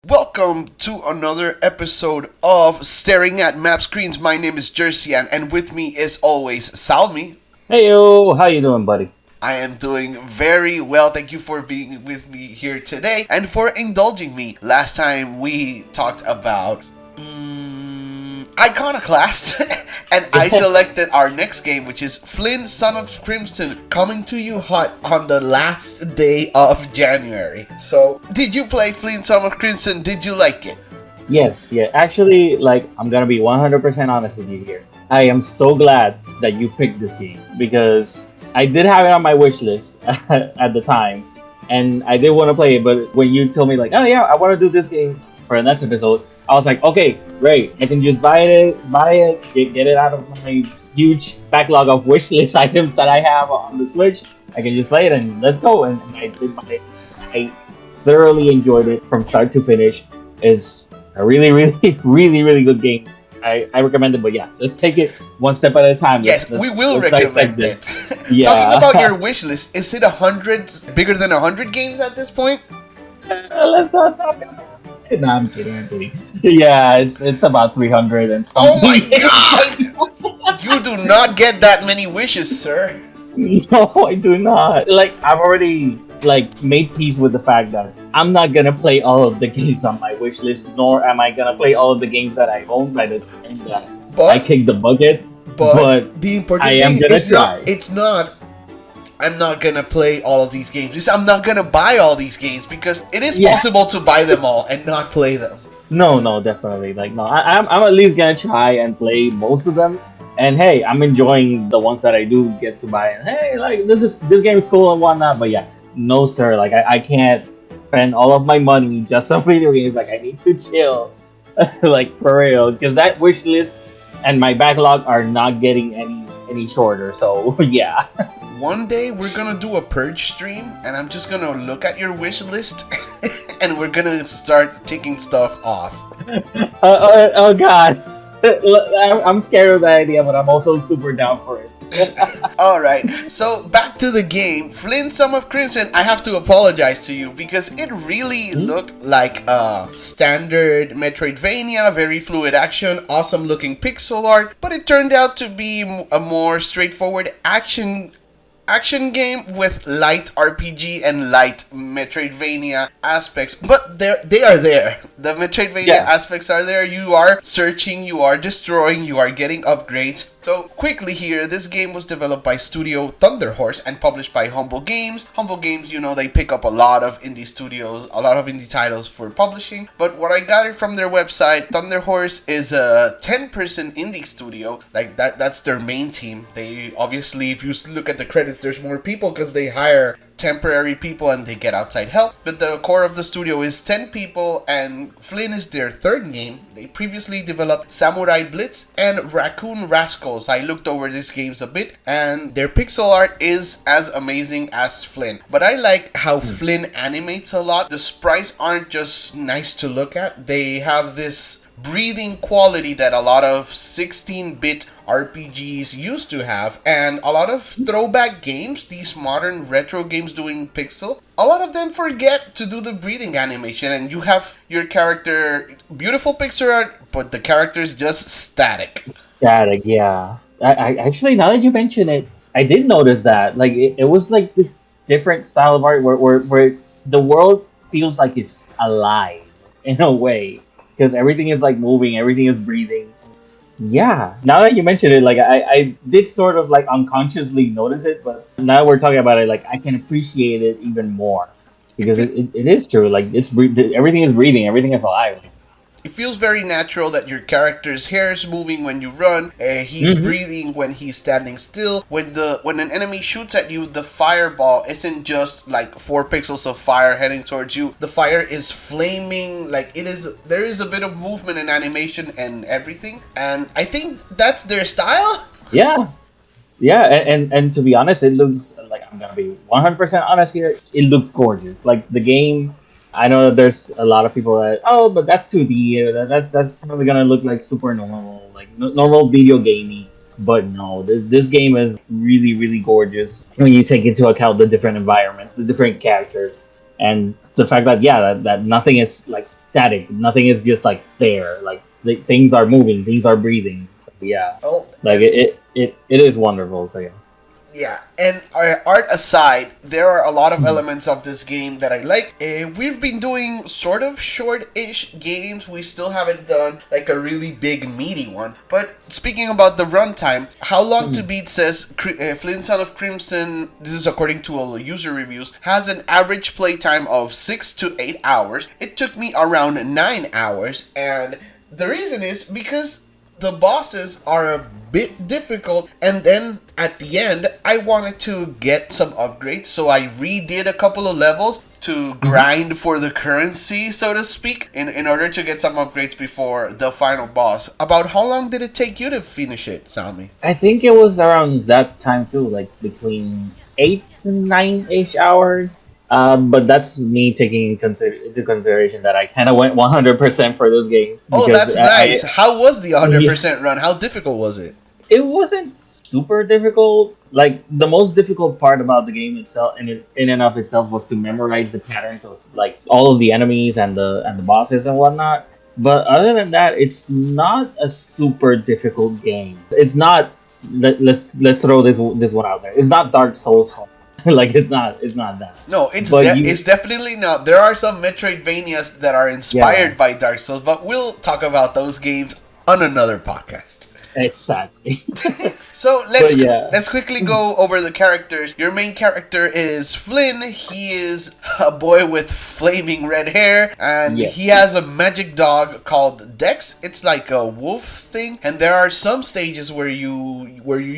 Welcome to another episode of Staring at Map Screens. My name is Jersian, and with me is always Salmi. Hey yo, how you doing, buddy? I am doing very well. Thank you for being with me here today and for indulging me. Last time we talked about Iconoclast, and I selected our next game, which is Flynn, Son of Crimson, coming to you hot on the last day of January. So, did you play Flynn, Son of Crimson? Did you like it? Yes, yeah. Actually, I'm gonna be 100% honest with you here. I am so glad that you picked this game because I did have it on my wish list at the time, and I did want to play it. But when you told me oh yeah, I want to do this game for the next episode, I was like, okay, great. I can just buy it, get it out of my huge backlog of wish list items that I have on the Switch. I can just play it and let's go. And I did buy it. I thoroughly enjoyed it from start to finish. It's a really, really, really, really good game. I recommend it, but yeah, let's take it one step at a time. Yes, we will recommend it. Yeah. Talking about your wish list, is it 100, bigger than 100 games at this point? Let's not talk about it. No, I'm kidding. Yeah, it's about 300 and Oh something. my god! You do not get that many wishes, sir. No, I do not. I've already made peace with the fact that I'm not gonna play all of the games on my wish list, nor am I gonna play all of the games that I own by the time that I kick the bucket. But the important I am thing gonna is try. it's not. I'm not gonna play all of these games. I'm not gonna buy all these games because it is possible to buy them all and not play them. No, definitely. No, I'm at least gonna try and play most of them. And hey, I'm enjoying the ones that I do get to buy. And hey, this game is cool and whatnot. But yeah, no sir, I can't spend all of my money just on video games. I need to chill, for real, because that wish list and my backlog are not getting any shorter. So yeah. One day we're gonna do a purge stream, and I'm just gonna look at your wish list, and we're gonna start taking stuff off. Oh god. I'm scared of that idea, but I'm also super down for it. Alright, so back to the game. Flynn, Son of Crimson, I have to apologize to you because it really looked like a standard Metroidvania, very fluid action, awesome looking pixel art, but it turned out to be a more straightforward action game with light RPG and light Metroidvania aspects, but they are there. The Metroidvania aspects are there. You are searching, you are destroying, you are getting upgrades. So quickly here, this game was developed by Studio Thunder Horse and published by Humble Games. Humble Games, they pick up a lot of indie studios, a lot of indie titles for publishing. But what I got it from their website, Thunder Horse is a 10-person indie studio. That's their main team. They obviously, if you look at the credits, there's more people because they hire temporary people and they get outside help. But the core of the studio is 10 people, and Flynn is their third game. They previously developed Samurai Blitz and Raccoon Rascals. I looked over these games a bit, and their pixel art is as amazing as Flynn. But I like how Flynn animates a lot. The sprites aren't just nice to look at. They have this breathing quality that a lot of 16-bit RPGs used to have, and a lot of throwback games, these modern retro games doing pixel, a lot of them forget to do the breathing animation, and you have your character, beautiful pixel art, but the character is just static. Static, yeah. I actually, now that you mention it, I did notice that. It was this different style of art where the world feels like it's alive in a way. Because everything is moving, everything is breathing. Yeah, now that you mention it, I did sort of unconsciously notice it, but now we're talking about it, I can appreciate it even more because it is true. Everything is breathing, everything is alive. It feels very natural that your character's hair is moving when you run. He's breathing when he's standing still. When an enemy shoots at you, the fireball isn't just 4 pixels of fire heading towards you. The fire is flaming. There is a bit of movement and animation and everything. And I think that's their style. Yeah. Yeah, and to be honest, it looks I'm gonna be 100% honest here. It looks gorgeous. The game. I know that there's a lot of people that but that's 2D. That's probably gonna look like super normal, normal video gamey. But no, this game is really, really gorgeous when you take into account the different environments, the different characters, and the fact that that nothing is static. Nothing is just like there. Like things are moving, things are breathing. Yeah, Oh, like and it is wonderful. So yeah. yeah, and art aside, there are a lot of Mhm. elements of this game that I like. We've been doing sort of short-ish games. We still haven't done like a really big meaty one. But speaking about the runtime, How Long to Mhm. Beat says Flynn Son of Crimson, this is according to all the user reviews, has an average playtime of 6 to 8 hours. It took me around 9 hours, and the reason is because the bosses are a bit difficult, and then at the end I wanted to get some upgrades, so I redid a couple of levels to Mhm. grind for the currency, so to speak, in order to get some upgrades before the final boss. About how long did it take you to finish it, Salmi? I think it was around that time too, like between 8 to 9 ish hours. But that's me taking into consideration that I kind of went 100% for this game Oh, because that's nice. How was the yeah, 100% run? How difficult was it? it wasn't super difficult. Like the most difficult part about the game itself, in and of itself, was to memorize the patterns of like all of the enemies and the bosses and whatnot. But other than that, it's not a super difficult game. It's not. Let's throw this one out there. It's not Dark Souls hard. Like it's not that. No, But it's definitely not. There are some Metroidvanias that are yeah, inspired by Dark Souls, but we'll talk about those games on another podcast. exactly. So But yeah. let's quickly go over the characters. Your main character is Flynn. He is a boy with flaming red hair, and he Yes. has a magic dog called Dex. It's like a wolf thing, and there are some stages where you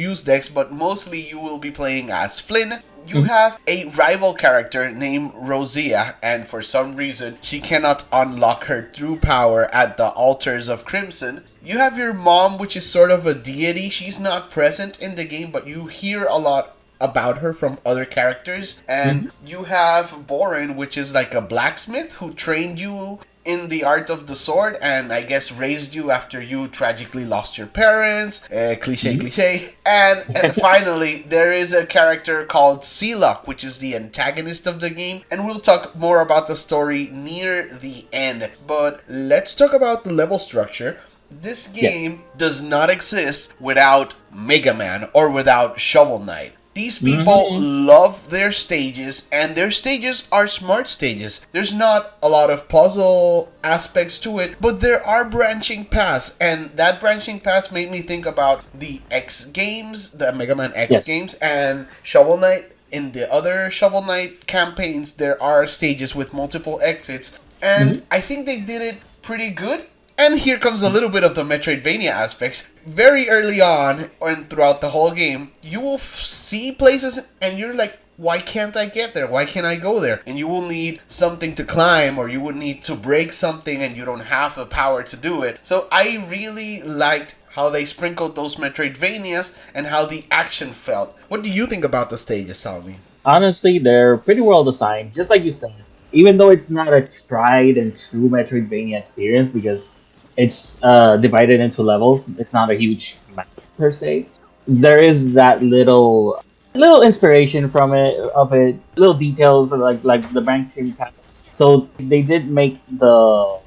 use Dex, but mostly you will be playing as Flynn. You Mhm. have a rival character named Rosia, and for some reason, she cannot unlock her true power at the altars of Crimson. You have your mom, which is sort of a deity. She's not present in the game, but you hear a lot about her from other characters. And Mhm. you have Boren, which is like a blacksmith who trained you in the art of the sword and I guess raised you after you tragically lost your parents. Cliche, Mhm. cliche. And finally, there is a character called Sealock, which is the antagonist of the game. And we'll talk more about the story near the end. But let's talk about the level structure. This Yes. game does not exist without Mega Man or without Shovel Knight. These people Mhm. love their stages, and their stages are smart stages. There's not a lot of puzzle aspects to it, but there are branching paths, and that branching paths made me think about the X games, the Mega Man X Yes. games, and Shovel Knight. In the other Shovel Knight campaigns, there are stages with multiple exits, and Mhm. I think they did it pretty good. And here comes a little bit of the Metroidvania aspects. Very early on, and throughout the whole game, you will see places and you're like, why can't I get there? Why can't I go there? And you will need something to climb, or you would need to break something and you don't have the power to do it. So I really liked how they sprinkled those Metroidvanias and how the action felt. What do you think about the stages, Salvi? Honestly, they're pretty well designed, just like you said. Even though it's not a tried and true Metroidvania experience because it's divided into levels, it's not a huge map per se. There is that little inspiration from it, little details like the banking path. So they did make the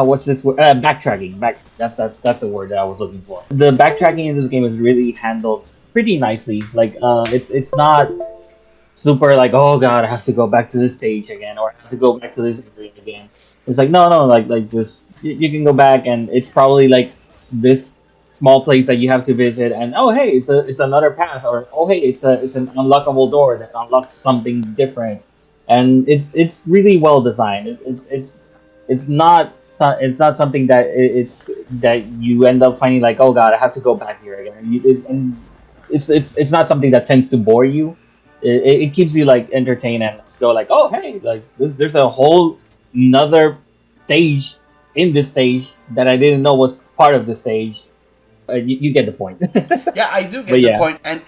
what's this word? Backtracking. That's the word that I was looking for. The backtracking in this game is really handled pretty nicely. Like it's not super like, oh god, I have to go back to this stage again, or I have to go back to this area again. It's like no, like just you can go back, and it's probably like this small place that you have to visit, and oh hey, it's another path, or oh hey, it's an unlockable door that unlocks something different, and it's really well designed. It's not something that it's that you end up finding like, oh god, I have to go back here again. And it's not something that tends to bore you. It keeps you like entertained and go like, oh hey, like there's a whole another stage in this stage that I didn't know was part of the stage. You get the point. Yeah, I do But get the yeah. point. And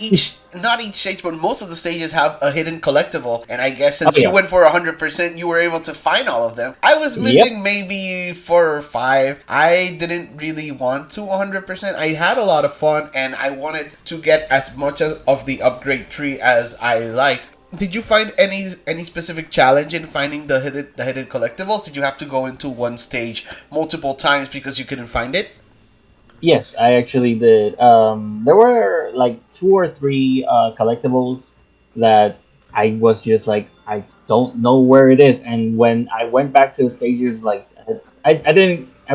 not each stage, but most of the stages have a hidden collectible. And I guess Oh since you yeah. went for 100%, you were able to find all of them. I was Yep. missing maybe 4 or 5. I didn't really want to 100%. I had a lot of fun, and I wanted to get as much of the upgrade tree as I liked. Did you find any specific challenge in finding the hidden collectibles? Did you have to go into one stage multiple times because you couldn't find it? Yes, I actually did. There were like two or three collectibles that I was just like, I don't know where it is. And when I went back to the stages, like I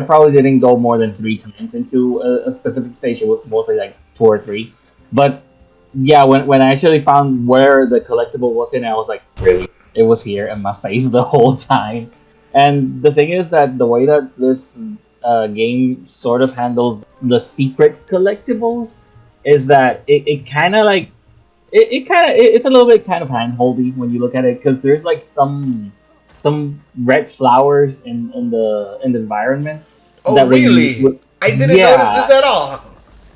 probably didn't go more than three times into a specific stage. It was mostly like two or three. But yeah, when I actually found where the collectible was in, I was like, really? It was here in my face the whole time. And the thing is that the way that this game sort of handles the secret collectibles is that it kind of like it's a little bit kind of handholdy when you look at it because there's like some red flowers in the environment Oh, that when really? you I didn't notice yeah this at all.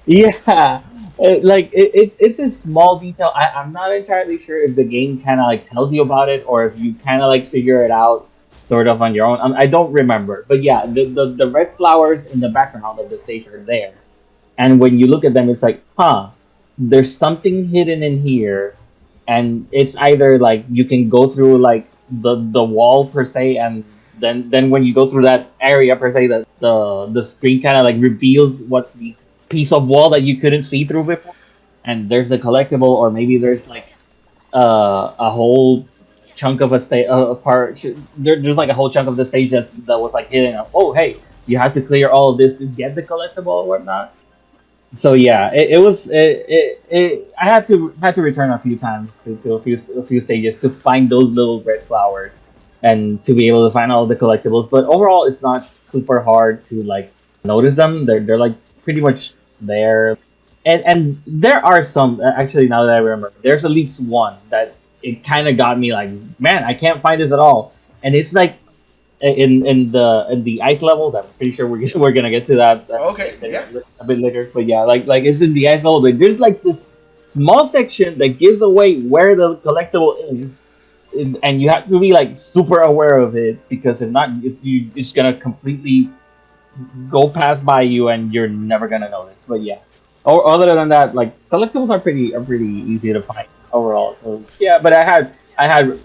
yeah it's a small detail. I'm not entirely sure if the game kind of like tells you about it or if you kind of like figure it out sort of on your own. I don't remember, but yeah, the red flowers in the background of the stage are there, and when you look at them, it's like, huh, there's something hidden in here, and it's either like you can go through like the wall per se, and then when you go through that area per se, that the screen kind of like reveals what's the piece of wall that you couldn't see through before, and there's a collectible, or maybe there's like a whole chunk of a stage, a part. There's like a whole chunk of the stage that was like hidden. Oh, hey, you had to clear all of this to get the collectible or whatnot. So yeah, it was I had to return a few times to a few stages to find those little red flowers and to be able to find all the collectibles. But overall, it's not super hard to like notice them. They're like pretty much there, and there are some actually now that I remember, there's at least one that it kind of got me like, man, I can't find this at all, and it's like in the ice level. That I'm pretty sure we're gonna get to that Okay, yeah. a bit later. But yeah, like it's in the ice level. But there's like this small section that gives away where the collectible is, and you have to be like super aware of it because if not, it's gonna completely go past by you and you're never gonna notice. But yeah. Or other than that, like collectibles are pretty easy to find overall. So yeah, but I had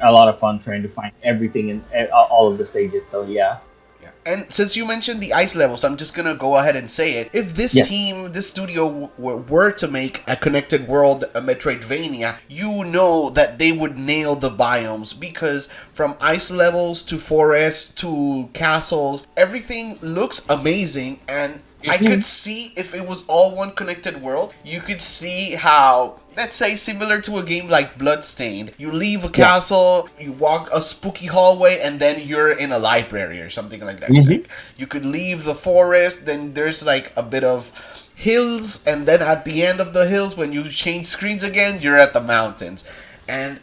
a lot of fun trying to find everything in all of the stages. So yeah, Yeah. And since you mentioned the ice levels, I'm just gonna go ahead and say it. If this yes, team, this studio were to make a connected world, a Metroidvania, you know that they would nail the biomes because from ice levels to forests to castles, everything looks amazing and I could see if it was all one connected world, you could see how, let's say, similar to a game like Bloodstained, you leave a yeah, castle, you walk a spooky hallway, and then you're in a library or something like that. hmm Like, you could leave the forest, then there's like a bit of hills, and then at the end of the hills, when you change screens again, you're at the mountains. And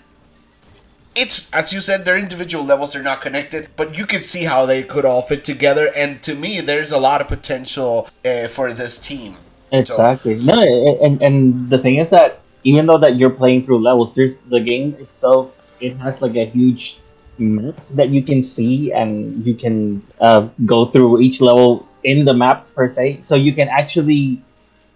it's, as you said, they're individual levels, they're not connected, but you can see how they could all fit together, and to me there's a lot of potential for this team. So exactly. No, and the thing is that even though that you're playing through levels, there's the game itself. It has like a huge map that you can see, and you can go through each level in the map per se. So you can actually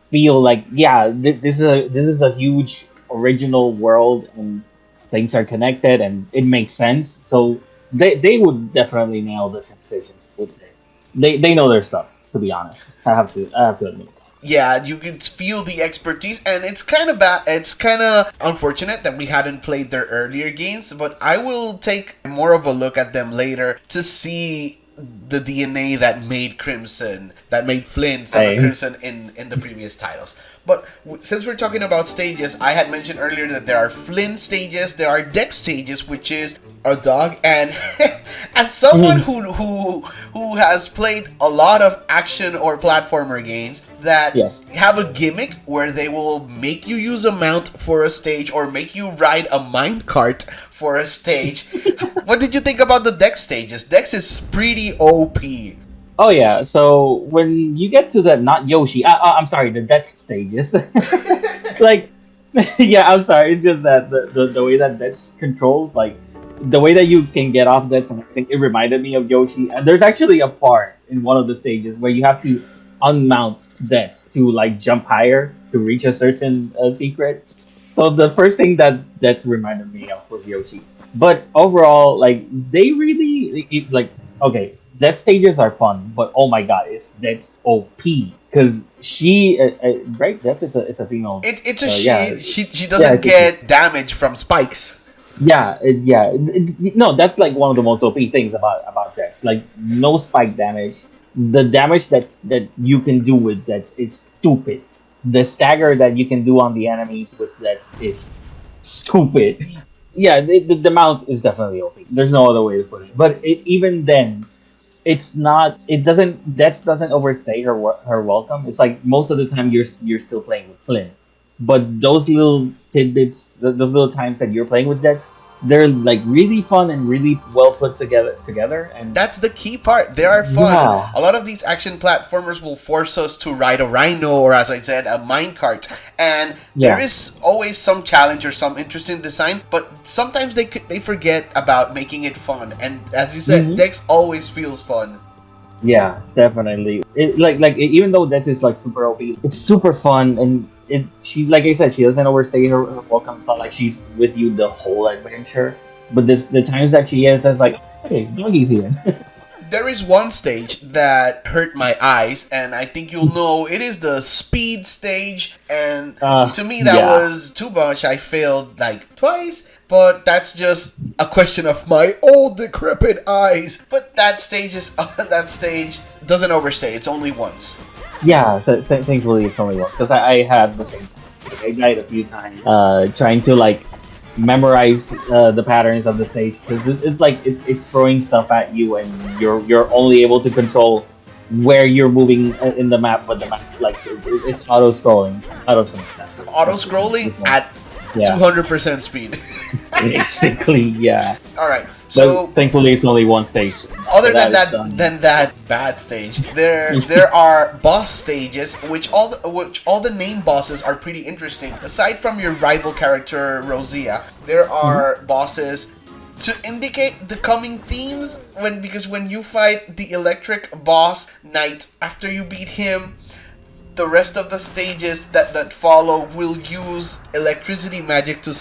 feel like, yeah, this is a huge original world, and things are connected, and it makes sense. So they would definitely nail the transitions. I would say they know their stuff. To be honest, I have to admit. yeah, you can feel the expertise, and it's kind of bad. It's kind of unfortunate that we hadn't played their earlier games, but I will take more of a look at them later to see the DNA that made Crimson, that made Flynn Son of Hey. Crimson in the previous titles. But since we're talking about stages, I had mentioned earlier that there are Flynn stages, there are Dex stages, which is a dog, and as someone who has played a lot of action or platformer games that Yeah. have a gimmick where they will make you use a mount for a stage or make you ride a minecart for a stage. What did you think about the Dex stages? Dex is pretty OP. Oh yeah. So when you get to the not Yoshi, I'm sorry, the Death stages. Like, yeah, I'm sorry. It's just that the way that Death controls, like the way that you can get off Death and everything, it reminded me of Yoshi. And there's actually a part in one of the stages where you have to unmount Death to like jump higher to reach a certain secret. So the first thing that's reminded me of was Yoshi. But overall, like they really like okay, death stages are fun, but oh my god, that's OP because she right that's it's a female. It's a Yeah, she yeah, doesn't it's a she. get damage from spikes. Yeah, no, that's like one of the most OP things about Dex. Like no spike damage. The damage that you can do with Dex is stupid. The stagger that you can do on the enemies with Dex is stupid. Yeah, the mount is definitely OP. There's no other way to put it. But even then, it's not. It doesn't. Dex doesn't overstay her welcome. It's like most of the time you're still playing with Flynn, but those little tidbits, those little times that you're playing with Dex, they're like really fun and really well put together. And That's the key part. They are fun. yeah, A lot of these action platformers will force us to ride a rhino or, as I said, a minecart. And there yeah, is always some challenge or some interesting design, but sometimes they forget about making it fun. And as you said, hmm Dex always feels fun. yeah, definitely. It even though Dex is like super OP, it's super fun and. She like I said, she doesn't overstay her welcome. It's not like she's with you the whole adventure. But the times that she is, it's like, hey, doggy's here. There is one stage that hurt my eyes, and I think you'll know it is the speed stage. And to me, that Yeah. was too much. I failed like twice, but that's just a question of my old decrepit eyes. But that stage is that stage doesn't overstay. It's only once. Yeah, thankfully it's only once because I had the same. Like, I died a few times trying to like memorize the patterns of the stage because it's like it's throwing stuff at you and you're only able to control where you're moving in the map, but the map like it's auto scrolling, Auto scrolling at yeah, 200% speed. basically yeah. All right. So So thankfully it's only one stage. other So than is done. that bad stage, there are boss stages which all the main bosses are pretty interesting. Aside from your rival character Rosia, there are bosses to indicate the coming themes because when you fight the electric boss knight, after you beat him, the rest of the stages that follow will use electricity magic to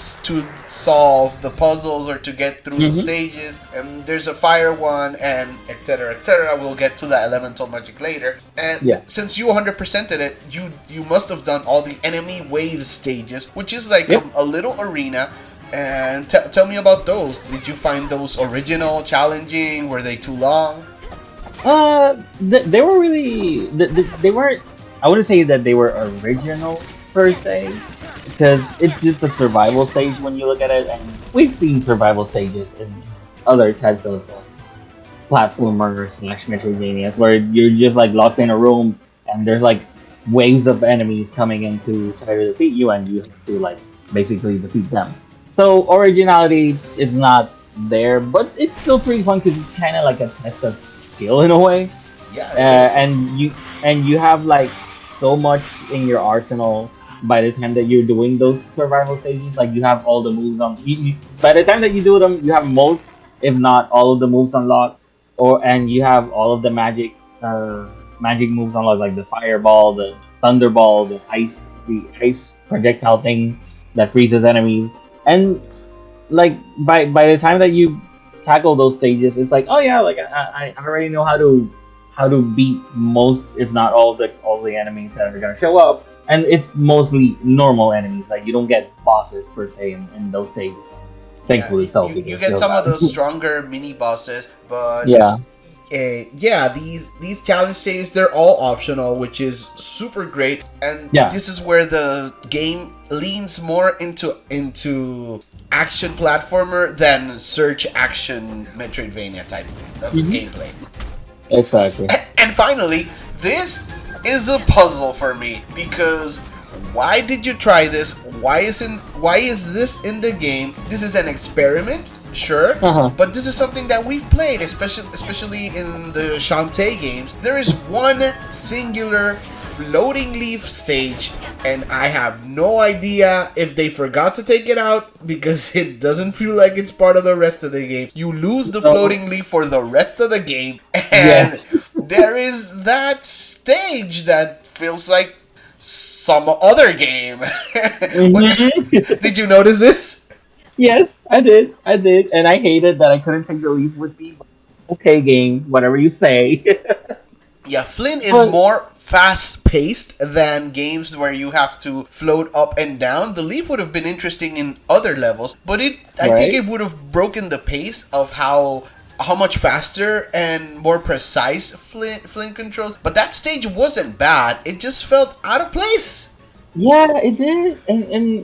solve the puzzles or to get through the stages. And there's a fire one, and etc. etc. We'll get to the elemental magic later. And Yeah. since you 100%ed it, you must have done all the enemy waves stages, which is like Yep. a little arena. And tell me about those. Did you find those original, challenging? Were they too long? They were really they weren't. I wouldn't say that they were original per se, because it's just a survival stage when you look at it, and we've seen survival stages in other types of platformers slash Metroidvanias where you're just like locked in a room and there's like waves of enemies coming in to try to defeat you, and you have to like basically defeat them. So originality is not there, but it's still pretty fun because it's kind of like a test of skill in a way. Yeah, it is. And you have like so much in your arsenal by the time that you're doing those survival stages. Like you have all the moves on. By the time that you do them, you have most, if not all, of the moves unlocked, and you have all of the magic moves unlocked, like the fireball, the thunderball, the ice projectile thing that freezes enemies, and like by the time that you tackle those stages, it's like, oh yeah, like I already know how to beat most, if not all the enemies that are gonna show up, and it's mostly normal enemies. Like you don't get bosses per se in those stages. Thankfully, so You because get of some of that. those stronger mini bosses, but Yeah, yeah, these challenge stages, they're all optional, which is super great. And Yeah. this is where the game leans more into action platformer than search action Metroidvania type of gameplay. exactly. And finally, this is a puzzle for me because why did you try this? Why is this in the game? This is an experiment, sure, Uh-huh. but this is something that we've played, especially in the Shantae games. There is one singular floating leaf stage, and I have no idea if they forgot to take it out because it doesn't feel like it's part of the rest of the game. You lose the floating leaf for the rest of the game, and Yes. there is that stage that feels like some other game. Mhm. Did you notice this? Yes, I did. I did, and I hated that I couldn't take the leaf with me. But okay, game, whatever you say. Yeah, Flynn is But more fast paced than games where you have to float up and down. The Leaf would have been interesting in other levels, but I think right? it would have broken the pace of how much faster and more precise Flynn controls. But that stage wasn't bad. It just felt out of place. Yeah, it did, and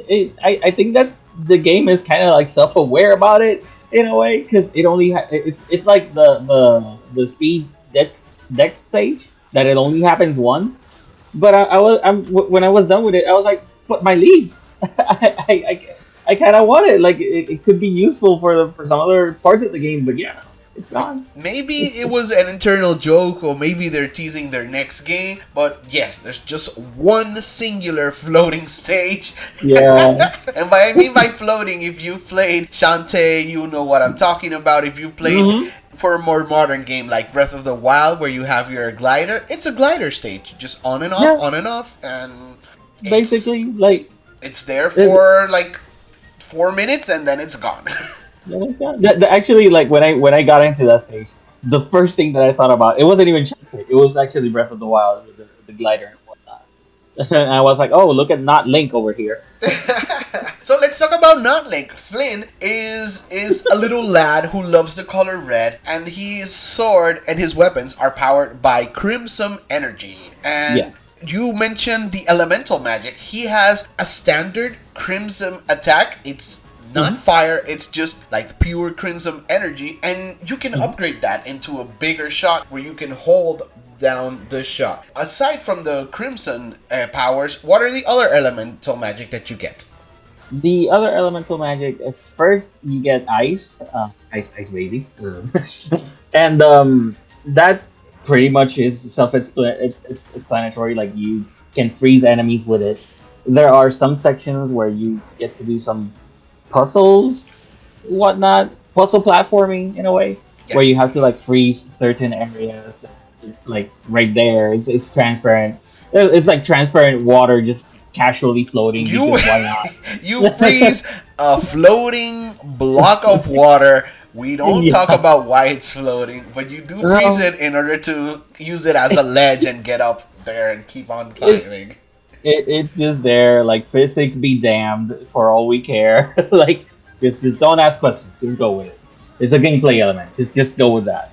I think that the game is kind of like self-aware about it in a way because it's like the speed dex stage that it only happens once. But when I was done with it, I was like, but my leaf, I kind of want it. Like it could be useful for some other parts of the game, but yeah, it's gone. Maybe it was an internal joke, or maybe they're teasing their next game. But yes, there's just one singular floating stage. Yeah. And I mean by floating, if you played Shantae, you know what I'm talking about. If you played Hmm. for a more modern game like Breath of the Wild, where you have your glider, it's a glider stage, just Yeah. on and off, and it's Basically, like it's there it, for like 4 minutes, and then it's gone. yeah, that's not, actually, like when I got into that stage, the first thing that I thought about, it wasn't even Shantae. It was actually Breath of the Wild with the glider and whatnot. And I was like, oh, look at not Link over here. So let's talk about not Link. Flynn is a little lad who loves the color red, and his sword and his weapons are powered by crimson energy. Yeah. And you mentioned the elemental magic. He has a standard crimson attack. It's not Hmm. fire, it's just like pure crimson energy, and you can Hmm. upgrade that into a bigger shot where you can hold down the shot. Aside from the crimson powers, what are the other elemental magic that you get? The other elemental magic is first you get ice, ice baby, and that pretty much is self-explanatory. Like you can freeze enemies with it. There are some sections where you get to do some puzzles, whatnot, puzzle platforming in a way, where you Yes. have to like freeze certain areas. It's like right there. It's transparent. It's like transparent water just casually floating You because why not? you freeze a floating block of water. We don't talk Yeah. about why it's floating, but you do freeze No, it in order to use it as a ledge and get up there and keep on it's climbing. it's just there. Like physics be damned for all we care. Like just don't ask questions. Just go with it. It's a gameplay element. Just go with that.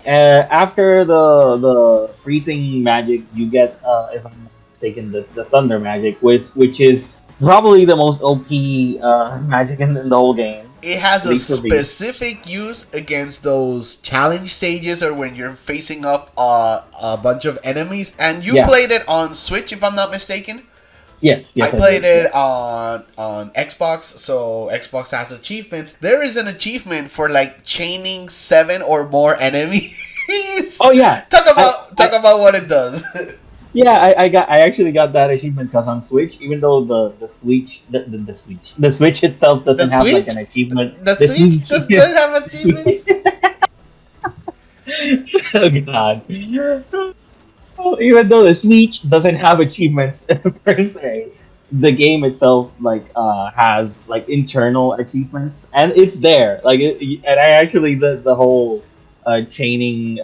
After the freezing magic, you get, if I'm not mistaken, the thunder magic, which is probably the most OP magic in the whole game, It has at a least for me. specific use against those challenge stages or when you're facing off a bunch of enemies. And you Yeah. played it on Switch, if I'm not mistaken. Yes. I Yes, I played did. Yeah. it on Xbox, so Xbox has achievements. There is an achievement for like chaining 7 or more enemies. Oh yeah. Talk about what it does. Yeah. I actually got that achievement because on Switch, even though the Switch itself The doesn't have like Switch, an achievement. the The Switch Switch. does not have The Switch. achievements. Oh god. Well, even though the Switch doesn't have achievements per se, the game itself has like internal achievements, and it's there. And I actually the whole chaining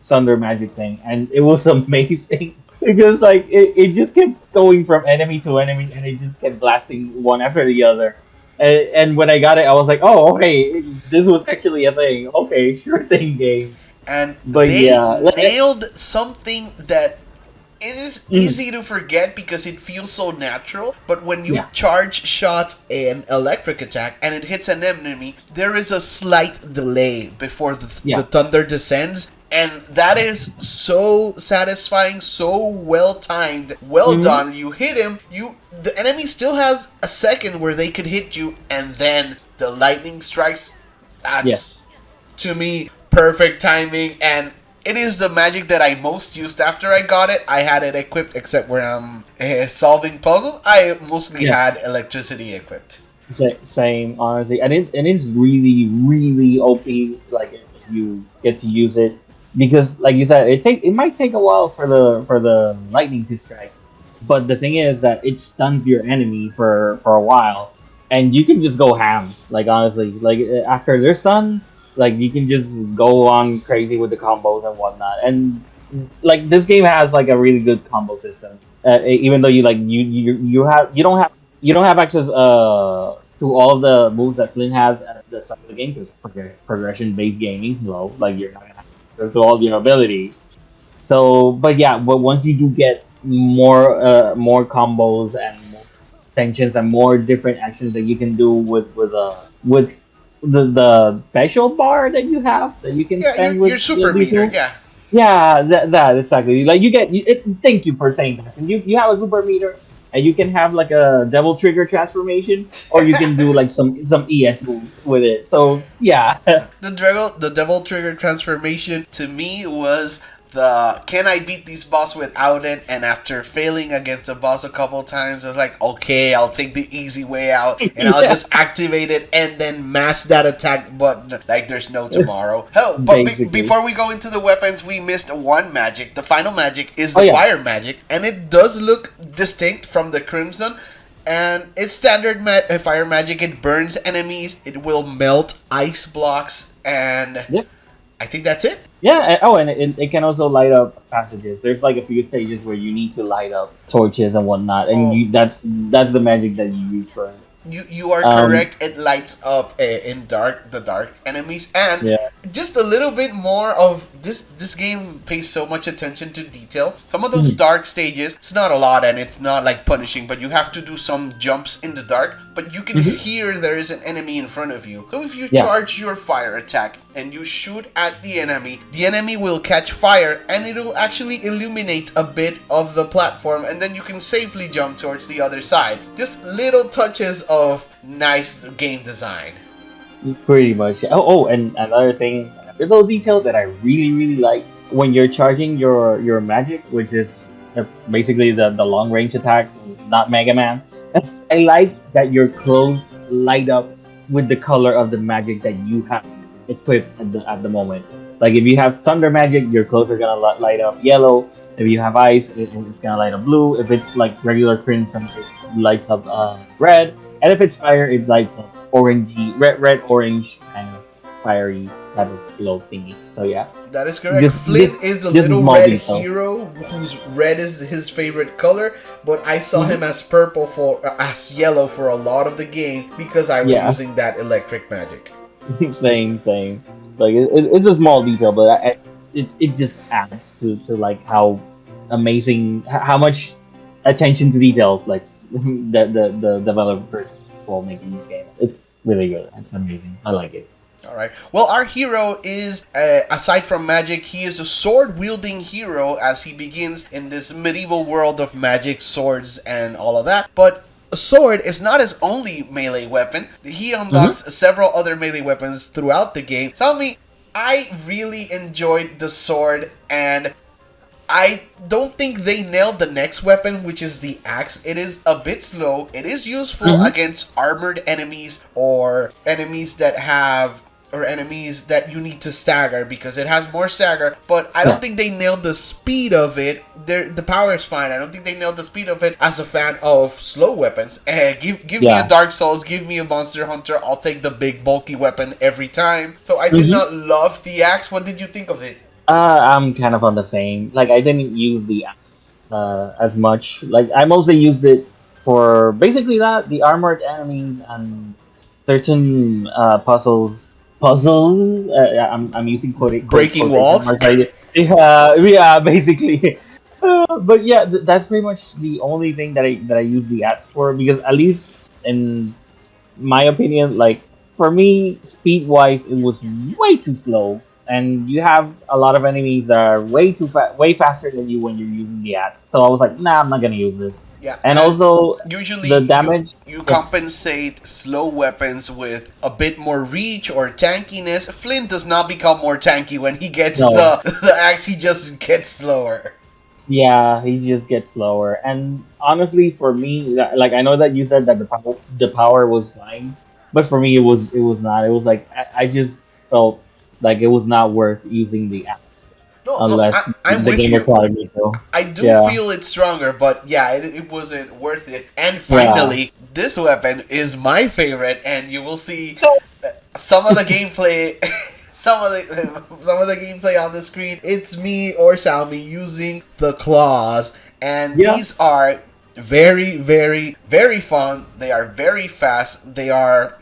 thunder magic thing, and it was amazing because like it just kept going from enemy to enemy, and it just kept blasting one after the other. And when I got it, I was like, oh, okay, this was actually a thing. Okay, sure thing, game. And But they yeah, nailed something that it is mm, easy to forget because it feels so natural. But when you yeah, charge shot an electric attack and it hits an enemy, there is a slight delay before the yeah. thunder descends. And that is so satisfying, so well timed, well Hmm. done. You hit him, the enemy still has a second where they could hit you, and then the lightning strikes. That's, Yes. to me, perfect timing, and it is the magic that I most used after I got it. I had it equipped, except when I'm solving puzzles. I mostly Yeah. had electricity equipped. Same, honestly, and it's really really OP. Like if you get to use it because, like you said, it might take a while for the lightning to strike, But the thing is that it stuns your enemy for a while, and you can just go ham. Like honestly, like after they're stunned, like you can just go on crazy with the combos and whatnot. And like this game has like a really good combo system. Even though you don't have access to all of the moves that Flynn has at the start of the game because progression based gaming, like you're not gonna have access to all your abilities. So, but yeah, but once you do get more combos and more tensions and more different actions that you can do with the special bar that you have that you can Yeah, spend your with super these meter. moves. Yeah. Yeah, that exactly. Like you get thank you for saying that. And you have a super meter and you can have like a devil trigger transformation or you can do like some EX moves with it. So yeah. The devil trigger transformation to me was the can I beat this boss without it? And after failing against the boss a couple times, I was like, okay, I'll take the easy way out and I'll Yeah. just activate it and then mash that attack button like there's no tomorrow. Hell, but Basically. before we go into the weapons, we missed one magic. The final magic is Oh the yeah. fire magic, and it does look distinct from the crimson. And it's standard fire magic. It burns enemies. It will melt ice blocks, and Yep. I think that's it. Yeah, oh, and it can also light up passages. There's like a few stages where you need to light up torches and whatnot, and Oh, that's the magic that you use for it. you are Um, correct. It lights up in dark enemies, and yeah. just a little bit more of this game pays so much attention to detail. Some of those Mhm. dark stages, it's not a lot and it's not like punishing, but you have to do some jumps in the dark, but you can Mhm. hear there is an enemy in front of you. So if you Yeah. charge your fire attack and you shoot at the enemy will catch fire and it will actually illuminate a bit of the platform, and then you can safely jump towards the other side. Just little touches of nice game design. Pretty much. Oh, and another thing, a little detail that I really like when you're charging your magic, which is basically the long range attack, not Mega Man. I like that your clothes light up with the color of the magic that you have equipped at the moment. Like if you have thunder magic, your clothes are gonna light up yellow. If you have ice, it's gonna light up blue. If it's like regular crimson, it lights up red. And if it's fire, it lights up orangey, red, orange, kind of fiery type of glow thingy. So yeah, That is correct. this Flynn this is a this is little small red detail. hero whose red is his favorite color, but I saw Mhm. him as purple for as yellow for a lot of the game because I was Yeah, using that electric magic. same. Like it's a small detail, but it just adds to like how amazing, how much attention to detail like the developers will making this game. It's really good. It's amazing. I like it. All right. Well, our hero is, aside from magic, he is a sword wielding hero as he begins in this medieval world of magic, swords, and all of that. But a sword is not his only melee weapon. He Hmm. unlocks several other melee weapons throughout the game. Tell me, I really enjoyed the sword, and I don't think they nailed the next weapon, which is the axe. It is a bit slow. It is useful Hmm. against armored enemies or enemies that you need to stagger because it has more stagger, but I don't Yeah. think they nailed the speed of it. The power is fine. I don't think they nailed the speed of it as a fan of slow weapons. Give me a Yeah. Dark Souls, give me a Monster Hunter. I'll take the big bulky weapon every time. So I did Hmm. not love the axe. What did you think of it? I'm kind of on the same. Like I didn't use the as much. Like I mostly used it for basically that the armored enemies and certain puzzles. Puzzles. I'm using Breaking quotation walls. marks. Yeah, basically. But yeah, that's pretty much the only thing that I use the ads for because at least in my opinion, like for me, speed wise, it was way too slow, and you have a lot of enemies that are way faster than you when you're using the ads. So I was like, nah, I'm not gonna use this. Yeah, And and also, the usually damage. you Yeah. compensate slow weapons with a bit more reach or tankiness. Flynn does not become more tanky when he gets No. the axe. He just gets slower. Yeah, he just gets slower. And honestly, for me, like I know that you said that the power was fine, but for me, it was not. It was like I just felt like it was not worth using the axe. No, no, unless I'm the with game you. required me to. I do Yeah, feel it's stronger, but yeah, it wasn't worth it. And yeah. finally, this weapon is my favorite, and you will see So some of the gameplay. Some of the gameplay on the screen. It's me or Salmi using the claws, and yeah, these are very, very, very fun. They are very fast. They are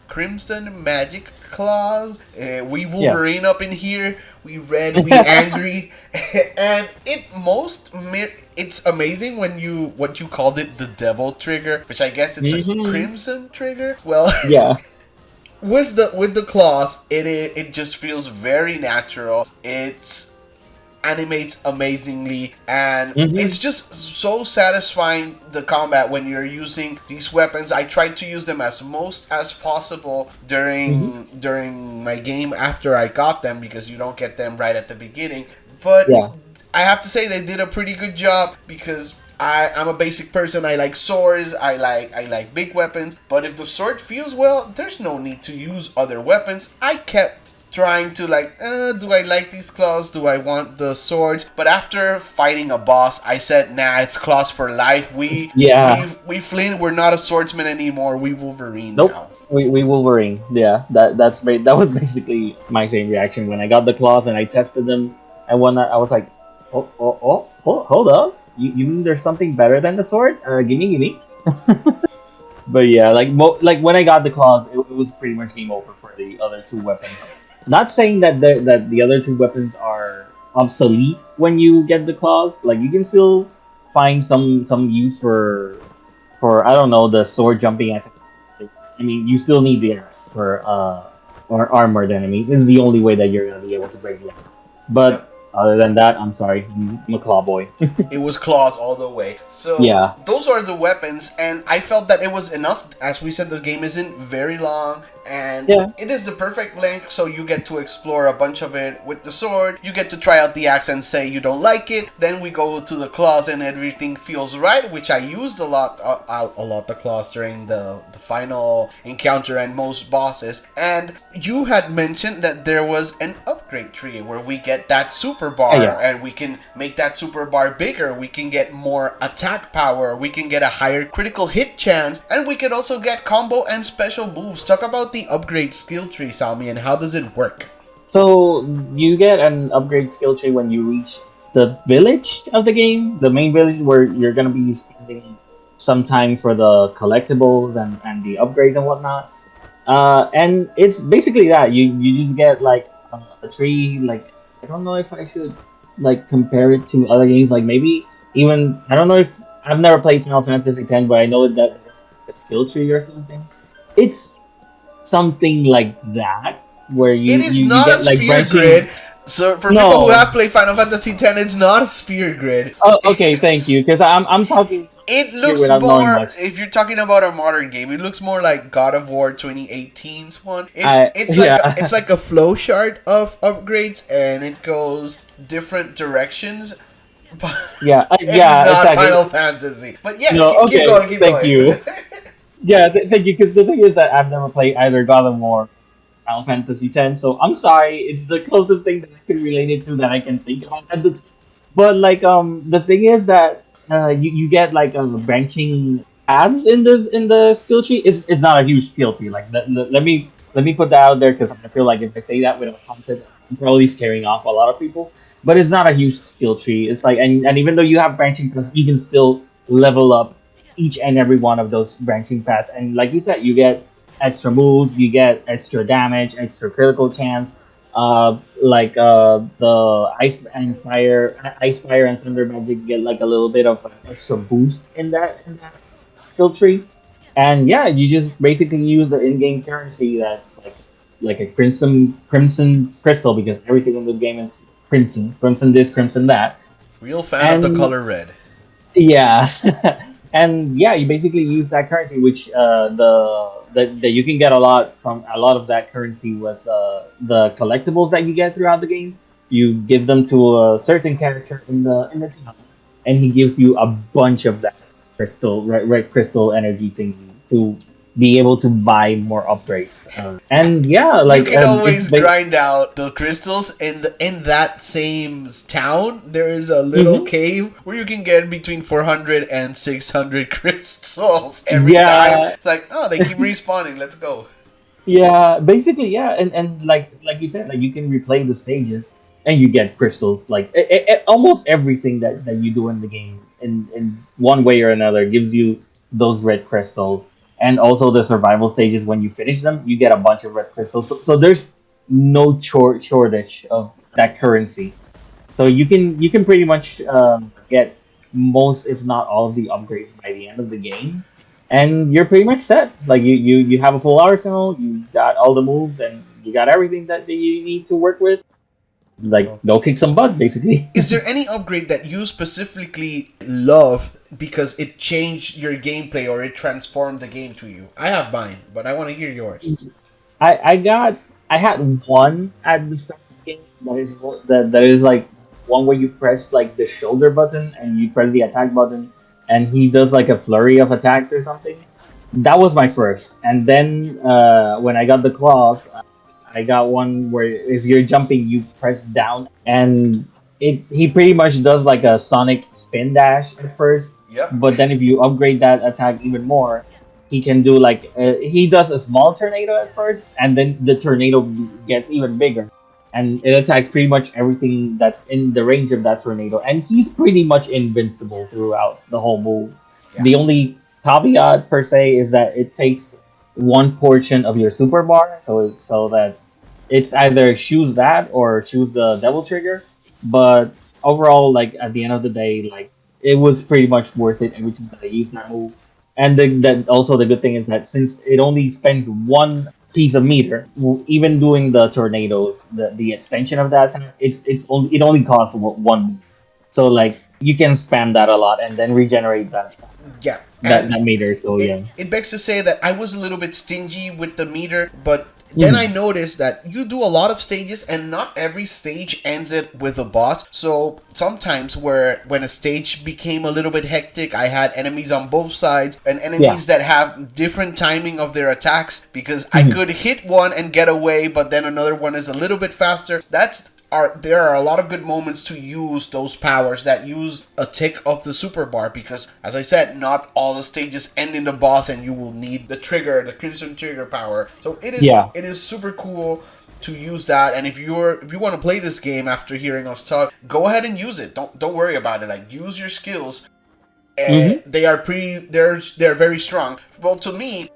Crimson Magic Claws. We yeah. Wolverine up in here. We red. We angry. And it's amazing when you what you called it, the Devil Trigger, which I guess it's a Hmm. Crimson Trigger. Well, Yeah. with the claws, it just feels very natural. It's animates amazingly, and Hmm. it's just so satisfying, the combat when you're using these weapons. I tried to use them as most as possible Hmm. during my game after I got them, because you don't get them right at the beginning. But Yeah. I have to say they did a pretty good job, because I'm a basic person. I like swords. I like big weapons. But if the sword feels well, there's no need to use other weapons. I kept trying to like, do I like these claws? Do I want the swords? But after fighting a boss, I said, nah, it's claws for life. Yeah. We Flynn, we're not a swordsman anymore. We Wolverine Nope. now. We Wolverine. Yeah. That was basically my same reaction when I got the claws and I tested them, and when I was like, hold up. You mean there's something better than the sword? Gimme. But yeah, like when I got the claws, it was pretty much game over for the other two weapons. Not saying that the other two weapons are obsolete when you get the claws. Like you can still find some use for I don't know, the sword jumping attack. I mean, you still need the axe for or armored enemies. This is the only way that you're gonna be able to break them. But Yep. other than that, I'm sorry, I'm a claw boy. It was claws all the way. So Yeah, those are the weapons, and I felt that it was enough. As we said, the game isn't very long, and yeah, it is the perfect length, so you get to explore a bunch of it with the sword. You get to try out the axe and say you don't like it. Then we go to the claws, and everything feels right, which I used a lot the claws during the final encounter and most bosses. And you had mentioned that there was an upgrade tree where we get that super bar, yeah. and we can make that super bar bigger. We can get more attack power. We can get a higher critical hit chance, and we can also get combo and special moves. Talk about the upgrade skill tree, Salmi, and how does it work? So you get an upgrade skill tree when you reach the village of the game, the main village where you're gonna be spending some time for the collectibles and the upgrades and whatnot. And it's basically that you just get like a tree. Like I don't know if I should like compare it to other games. Like maybe even I don't know if I've never played Final Fantasy X, but I know that a skill tree or something. It's something like that where It is you not a get like sphere grid. branching. So for people who have No. played Final Fantasy X, it's not a sphere grid. Oh, okay. Thank you. Because I'm talking It here looks without knowing more, much. if you're talking about a modern game, it looks more like God of War 2018's one. I It's yeah. like a flow chart of upgrades, and it goes different directions. But Yeah, it's yeah, not exactly. Final Fantasy. But yeah, No, keep okay, going, keep thank going. you. Yeah, thank you. Because the thing is that I've never played either God of War or Final Fantasy X, so I'm sorry. It's the closest thing that I can relate it to that I can think of at the time. But like, the thing is that you get like branching paths in the skill tree. It's not a huge skill tree. Like, let me put that out there because I feel like if I say that without context, I'm probably scaring off a lot of people. But it's not a huge skill tree. It's like, and even though you have branching paths, you can still level up each and every one of those branching paths. And like you said, you get extra moves, you get extra damage, extra critical chance. The ice fire and thunder magic get like a little bit of extra boost in that skill tree. And yeah, you just basically use the in-game currency that's like a crimson crystal because everything in this game is crimson this, crimson that. Real fan of the And color red. yeah, and yeah, you basically use that currency, which that you can get a lot from a lot of that currency with the collectibles that you get throughout the game. You give them to a certain character in the town, and he gives you a bunch of that red crystal energy thingy to be able to buy more upgrades. And yeah, You like can it's always grind out the crystals in that same town. There is a little Mhm. cave where you can get between 400 and 600 crystals every time. Yeah, It's like, oh, they keep respawning. Let's go. yeah, basically, yeah, and like you said, like you can replay the stages and you get crystals. Like almost everything that you do in the game in one way or another gives you those red crystals. And also the survival stages, when you finish them, you get a bunch of red crystals. So there's no shortage of that currency. So you can pretty much get most, if not all, of the upgrades by the end of the game, and you're pretty much set. Like you have a full arsenal, you got all the moves, and you got everything that you need to work with. Like Oh. go kick some butt, basically. Is there any upgrade that you specifically love because it changed your gameplay or it transformed the game to you? I have mine, but I want to hear yours. I had one at the start of the game that is like one where you press like the shoulder button and you press the attack button, and he does like a flurry of attacks or something. That was my first, and then when I got the claws, I got one where if you're jumping, you press down, and he pretty much does like a Sonic spin dash at first, Yep. but then if you upgrade that attack even more, he can do like he does a small tornado at first, and then the tornado gets even bigger, and it attacks pretty much everything that's in the range of that tornado, and he's pretty much invincible throughout the whole move. Yeah. The only caveat per se is that it takes one portion of your super bar, so that it's either choose that or choose the devil trigger. But overall, like at the end of the day, like it was pretty much worth it every time that I used that move. And that also the good thing is that since it only spends one piece of meter, even doing the tornadoes, the extension of that, it only costs one. So like you can spam that a lot and then regenerate Yeah. that And that meter. So yeah. it begs to say that I was a little bit stingy with the meter, but then I Mhm. noticed that you do a lot of stages and not every stage ends it with a boss. So sometimes when a stage became a little bit hectic, I had enemies on both sides and Yeah. enemies that have different timing of their attacks because I Mhm. could hit one and get away, but then another one is a little bit faster. There are a lot of good moments to use those powers that use a tick of the super bar because, as I said, not all the stages end in the boss, and you will need the crimson trigger power. So Yeah. it is super cool to use that. And if you want to play this game after hearing us talk, go ahead and use it. Don't worry about it. Like use your skills. Hmm. They are they're very strong. Well, to me,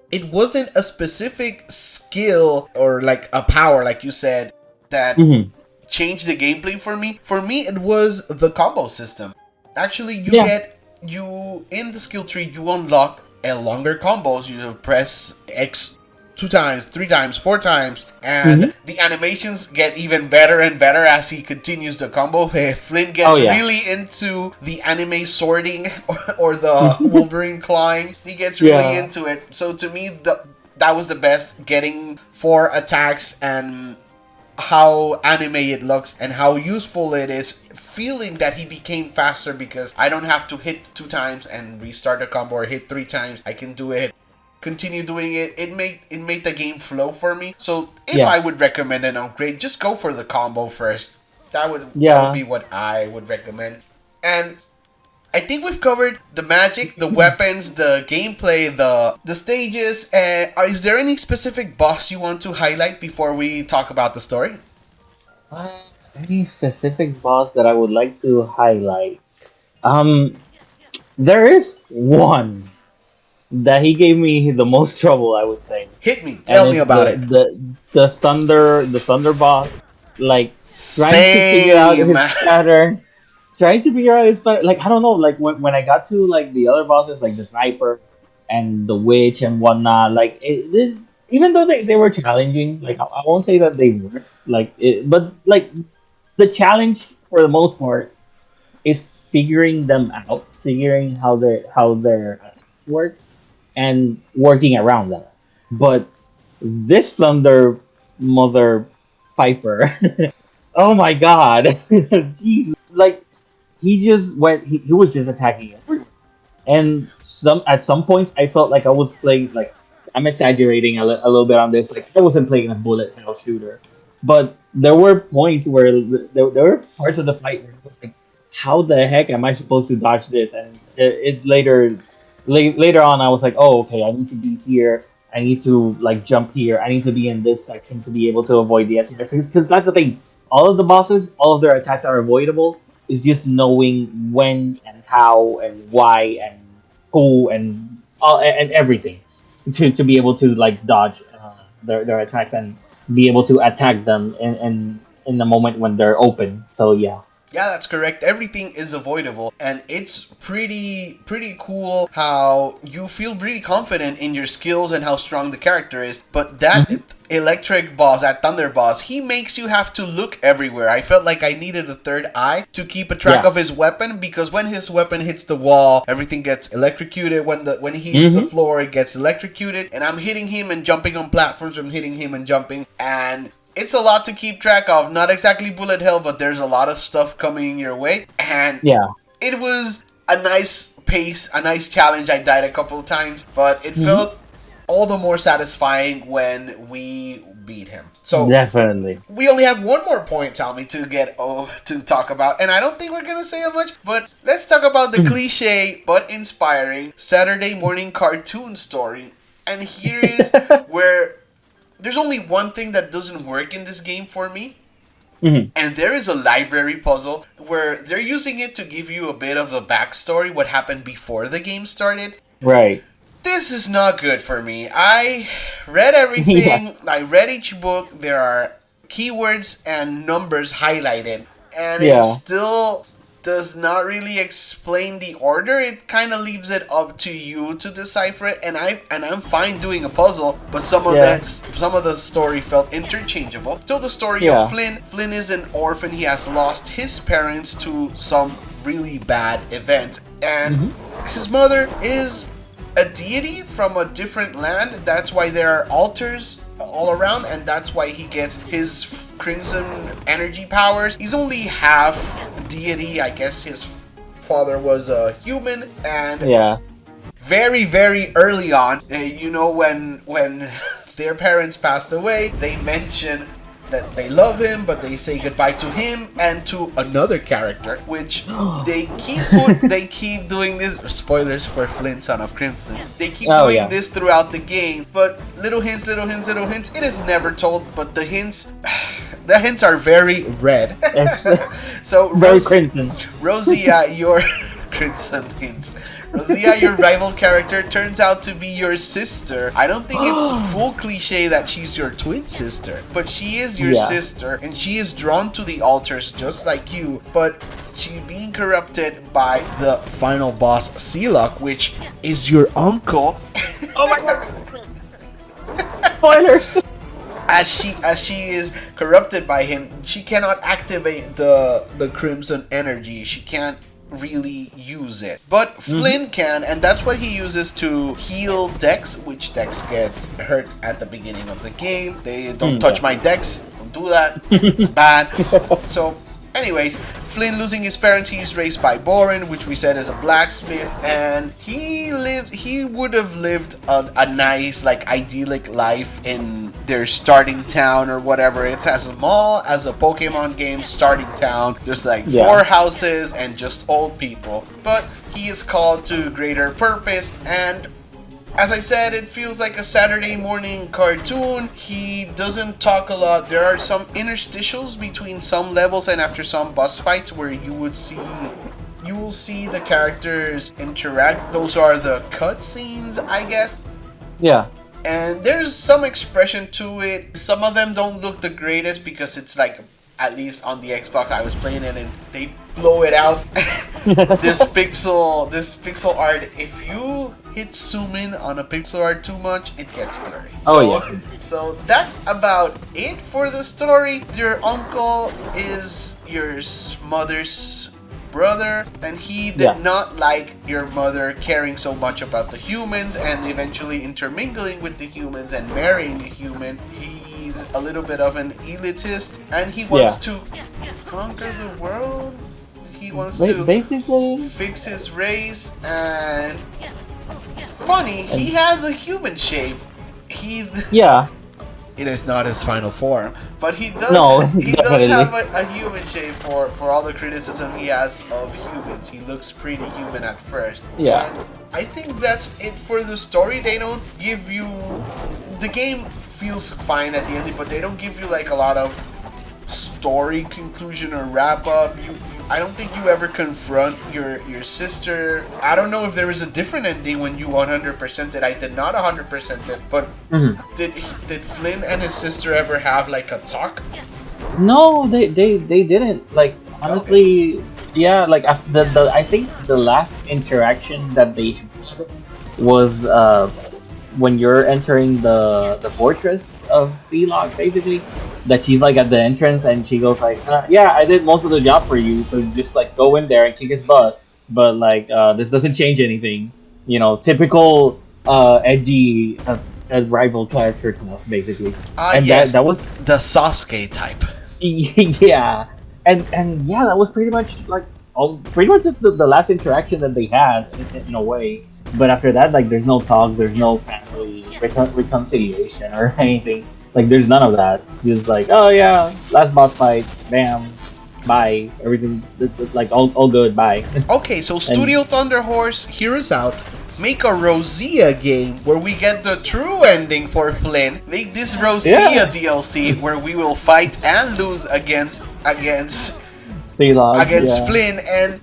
it wasn't a specific skill or like a power, like you said, that Hmm. changed the gameplay for me. For me, it was the combo system. Actually, Yeah. you in the skill tree you unlock a longer combos. You press X 2 times, 3 times, 4 times, Hmm. and the animations get even better and better as he continues the combo. Flynn Oh gets yeah. really into the anime sorting or the Wolverine clawing. He gets really Yeah. into it. So to me, that was the best. Getting 4 attacks and how anime it looks and how useful it is, feeling that he became faster because I don't have to hit 2 times and restart the combo or hit 3 times. I can do it, continue doing it. It made the game flow for me. So if Yeah. I would recommend an upgrade, just go for the combo first. That would Yeah. be what I would recommend. And I think we've covered the magic, the weapons, the gameplay, the stages. Is there any specific boss you want to highlight before we talk about the story? Uh, any specific boss that I would like to highlight? Um, there is one that he gave me the most trouble, I would say, Hit me. and Tell me it's about it. the thunder boss. Like trying to figure out Same. his pattern, trying to figure out his pattern. Like I don't know. Like when I got to like the other bosses, like the sniper and the witch and whatnot. Like even though they were challenging, like I won't say that they were like it, but like the challenge for the most part is figuring them out, figuring how their attacks work, and working around that. But this Thunder Mother Pfeiffer, oh my god, Jesus! Like he just went, he was just attacking everyone. And at some points, I felt like I was playing like I'm exaggerating a little bit on this. Like I wasn't playing a bullet hell shooter, but there were points where there were parts of the fight where it was like, how the heck am I supposed to dodge this? And it later on, I was like, oh, okay, I need to be here. I need to like jump here. I need to be in this section to be able to avoid the attacks. Because that's the thing. All of the bosses, all of their attacks are avoidable. It's just knowing when and how and why and who and all and everything to be able to like dodge their attacks and be able to attack them in the moment when they're open. So yeah. Yeah, that's correct. Everything is avoidable, and it's pretty cool how you feel pretty confident in your skills and how strong the character is. But that electric boss, that thunder boss, he makes you have to look everywhere. I felt like I needed a third eye to keep a track of his weapon, because when his weapon hits the wall, everything gets electrocuted. When he hits the floor, it gets electrocuted, and I'm hitting him and jumping on platforms. I'm hitting him and jumping, and it's a lot to keep track of. Not exactly bullet hell, but there's a lot of stuff coming your way. And it was a nice pace, a nice challenge. I died a couple of times, but it felt all the more satisfying when we beat him. So definitely. We only have one more point, Tommy, to talk about, and I don't think we're gonna say much, but let's talk about the cliche but inspiring Saturday morning cartoon story. And here is where there's only one thing that doesn't work in this game for me. And there is a library puzzle where they're using it to give you a bit of the backstory, what happened before the game started. Right. This is not good for me. I read everything. I read each book. There are keywords and numbers highlighted. And it still does not really explain the order. It kind of leaves it up to you to decipher it, and I'm fine doing a puzzle, but some of the story felt interchangeable. So the story of Flynn. Flynn is an orphan. He has lost his parents to some really bad event, and his mother is a deity from a different land. That's why there are altars all around, and that's why he gets his crimson energy powers. He's only half deity. I guess his father was a human, and very, very early on, when their parents passed away, they mention that they love him, but they say goodbye to him and to another character, which they keep doing this. Spoilers for Flynn, Son of Crimson. They keep doing this throughout the game, but little hints. It is never told, but the hints are very red. So very crimson. Rosia, your crimson hints. Rosia, your rival character, turns out to be your sister. I don't think it's full cliche that she's your twin sister, but she is your sister, and she is drawn to the altars just like you, but she's being corrupted by the final boss, Sealok, which is your uncle. Oh my god! Spoilers! As she is corrupted by him, she cannot activate the crimson energy. She can't really use it, but Flynn can, and that's what he uses to heal Dex, which Dex gets hurt at the beginning of the game. They don't touch my Dex, don't do that, it's bad. So anyways, Flynn losing his parents, he's raised by Boren, which we said is a blacksmith, and he would have lived a nice, like, idyllic life in their starting town or whatever. It's as small as a Pokemon game starting town. There's like 4 houses and just old people. But he is called to greater purpose, and as I said, it feels like a Saturday morning cartoon. He doesn't talk a lot. There are some interstitials between some levels and after some boss fights where you will see the characters interact. Those are the cutscenes, I guess. Yeah. And there's some expression to it. Some of them don't look the greatest because it's like, at least on the Xbox I was playing it and they blow it out. This pixel art, if you hit zoom in on a pixel art too much, it gets blurry. So that's about it for the story. Your uncle is your mother's brother, and he did not like your mother caring so much about the humans and eventually intermingling with the humans and marrying a human. He's a little bit of an elitist, and he wants to conquer the world. He wants to basically fix his race, and funny, he has a human shape. He yeah. It is not his final form, but he does. No, He does definitely. have a human shape for all the criticism he has of humans. He looks pretty human at first. Yeah. And I think that's it for the story. They don't give you the game feels fine at the end, but they don't give you like a lot of story conclusion or wrap up. I don't think you ever confront your sister. I don't know if there is a different ending when you 100% it. I did not 100% it, but did Flynn and his sister ever have like a talk? No, they didn't. Like honestly, yeah. Like the I think the last interaction that they had was when you're entering the fortress of Sealog, basically. That she's like at the entrance and she goes like, yeah, I did most of the job for you, so just like go in there and kick his butt. But like this doesn't change anything. You know, typical edgy rival character stuff, basically. And yes, that was the Sasuke type. yeah, and yeah, that was pretty much like pretty much the last interaction that they had in a way. But after that, like, there's no talk, there's no family reconciliation or anything. Like, there's none of that. Just like, oh yeah, last boss fight, bam, bye, everything, like all good, bye. Okay, so Studio Thunder Horse, hear us out. Make a Rosia game where we get the true ending for Flynn. Make this Rosia DLC where we will fight and lose against Sealog, Flynn, and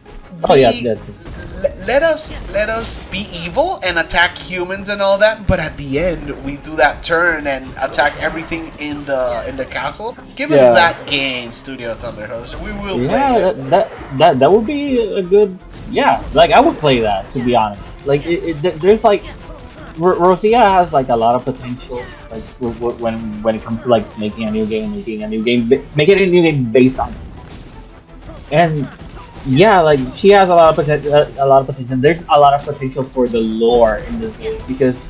let us be evil and attack humans and all that. But at the end, we do that turn and attack everything in the castle. Give us that game, Studio Thunder Horse. We will play it. That would be a good. Yeah, like I would play that, to be honest. Like there's like Rosia has like a lot of potential. Like when it comes to like making a new game based on it. And yeah, like she has a lot of potential. There's a lot of potential for the lore in this game because,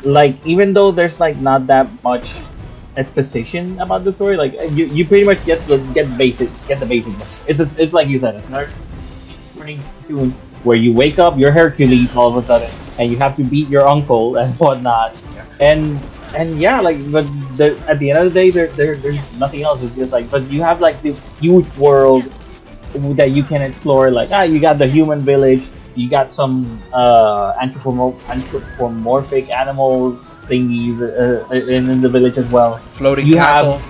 like, even though there's like not that much exposition about the story, like you pretty much get the basics. It's like you said, it's not tune where you wake up, you're Hercules all of a sudden, and you have to beat your uncle and whatnot, and yeah, like, but at the end of the day, there's nothing else. It's just like, but you have like this huge world that you can explore. Like, you got the human village, you got some anthropomorphic animal thingies in the village as well. Floating you castle.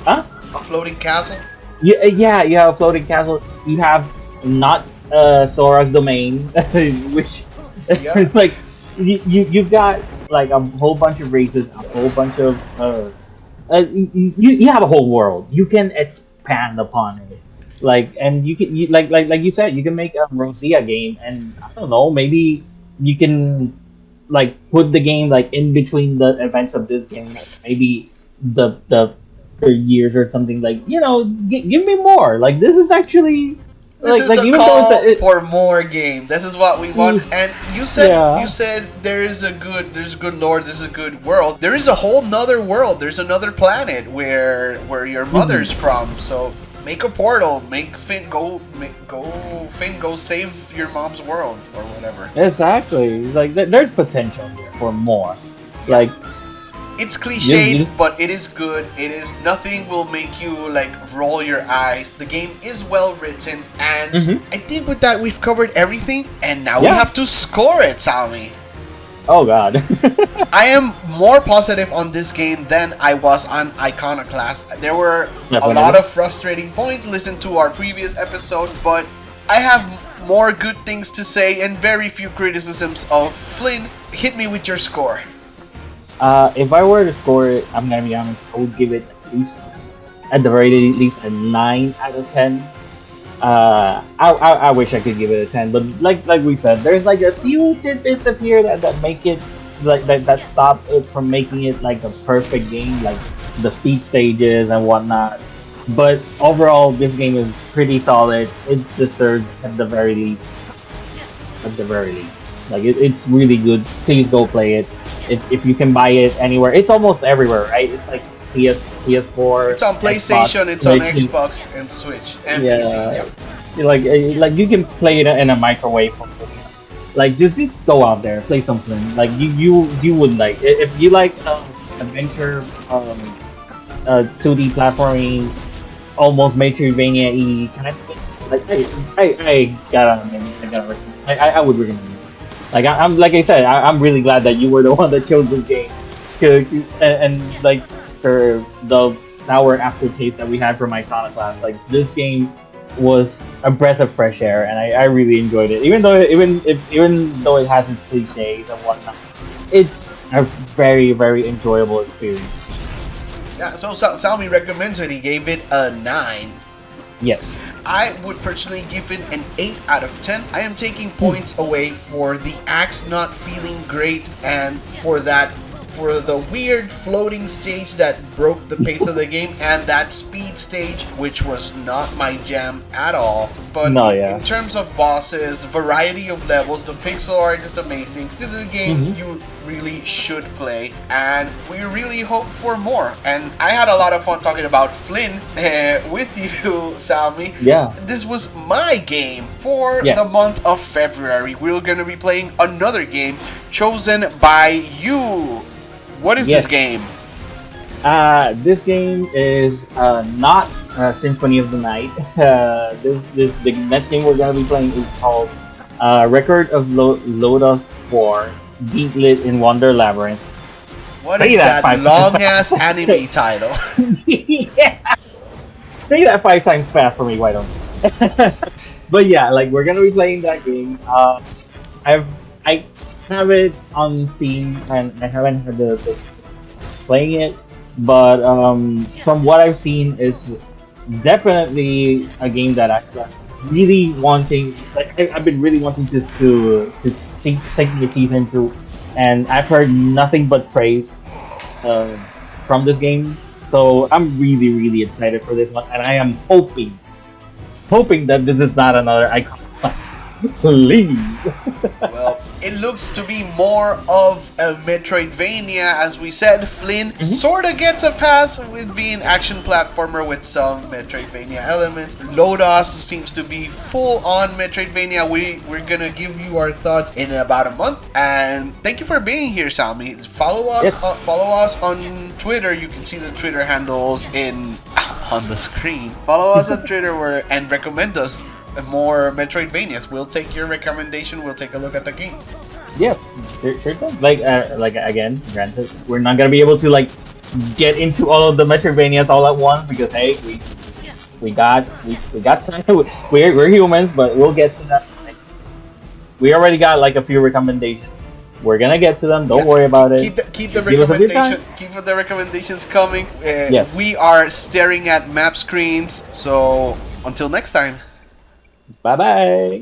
A floating castle. Yeah, you have a floating castle. You have not Sora's domain, which like you've got like a whole bunch of races, a whole bunch of you have a whole world. You can expand upon it. Like, and you can like you said, you can make a Rosia game, and I don't know, maybe you can like put the game like in between the events of this game, like maybe the years or something. Like, you know, give me more. Like, this is actually this is a call for more game. This is what we want. And you said there's good lore, there's a good world. There is a whole nother world. There's another planet where your mother's from. So make a portal. Make Finn go save your mom's world or whatever. Exactly. Like, there's potential here for more. Like, it's cliched, but it is good. Nothing will make you like roll your eyes. The game is well written, and I think with that we've covered everything. And now we have to score it, Salmi. Oh god. I am more positive on this game than I was on Iconoclast. There were a lot of frustrating points. Listen to our previous episode, but I have more good things to say and very few criticisms of Flynn. Hit me with your score. If I were to score it, I'm gonna be honest, I would give it at the very least, a 9 out of 10. I wish I could give it a 10, but like we said, there's like a few tidbits of here that make it like that stop it from making it like a perfect game, like the speed stages and whatnot. But overall, this game is pretty solid. It deserves at the very least. Like, it's really good. Please go play it. If you can buy it anywhere, it's almost everywhere, right? It's like PS4. It's on PlayStation, Xbox, it's on Xbox and Switch and PC. Yep. Like you can play it in a microwave. Like just go out there, play something. Like you would like if you like adventure, 2D platforming, almost Metroidvania-y kind of thing. Like I would recommend this. Like I'm like I said, I'm really glad that you were the one that chose this game. And like for the sour aftertaste that we had from Iconoclast, like this game was a breath of fresh air, and I really enjoyed it. Even though it has its cliches and whatnot, it's a very enjoyable experience. Yeah, so Salmi recommends it. He gave it a 9. Yes. I would personally give it an 8 out of 10. I am taking points away for the axe not feeling great and for the weird floating stage that broke the pace of the game, and that speed stage, which was not my jam at all. But No, yeah. in terms of bosses, variety of levels, the pixel art is amazing. This is a game you really should play, and we really hope for more. And I had a lot of fun talking about Flynn with you, Salmi. Yeah. This was my game for Yes. the month of February. We're going to be playing another game chosen by you. What is Yes. this game? This game is not Symphony of the Night. The next game we're gonna be playing is called Record of Lotus War, Deep Lit in Wonder Labyrinth. What Say is that that 5 times long ass anime title? Yeah. Say that 5 times fast for me, why don't you? But yeah, like we're gonna be playing that game. I have it on Steam and I haven't had the playing it, but from what I've seen, is definitely a game that I'm really wanting. Like I've been really wanting to sink my teeth into, and I've heard nothing but praise from this game. So I'm really excited for this one, and I am hoping that this is not another Icon class. Please. Well, it looks to be more of a Metroidvania. As we said, Flynn sorta gets a pass with being action platformer with some Metroidvania elements. Lodos seems to be full on Metroidvania. We're gonna give you our thoughts in about a month. And thank you for being here, Salmi. Follow us. Yes. Follow us on Twitter. You can see the Twitter handles on the screen. Follow us on Twitter and recommend us more Metroidvanias. We'll take your recommendation. We'll take a look at the game. Yeah, sure thing. Like again, granted, we're not gonna be able to like get into all of the Metroidvanias all at once because hey, we got time. We're humans, but we'll get to that. We already got like a few recommendations. We're gonna get to them. Don't worry about it. Keep the recommendations coming. Yes. We are staring at map screens. So until next time. Bye bye.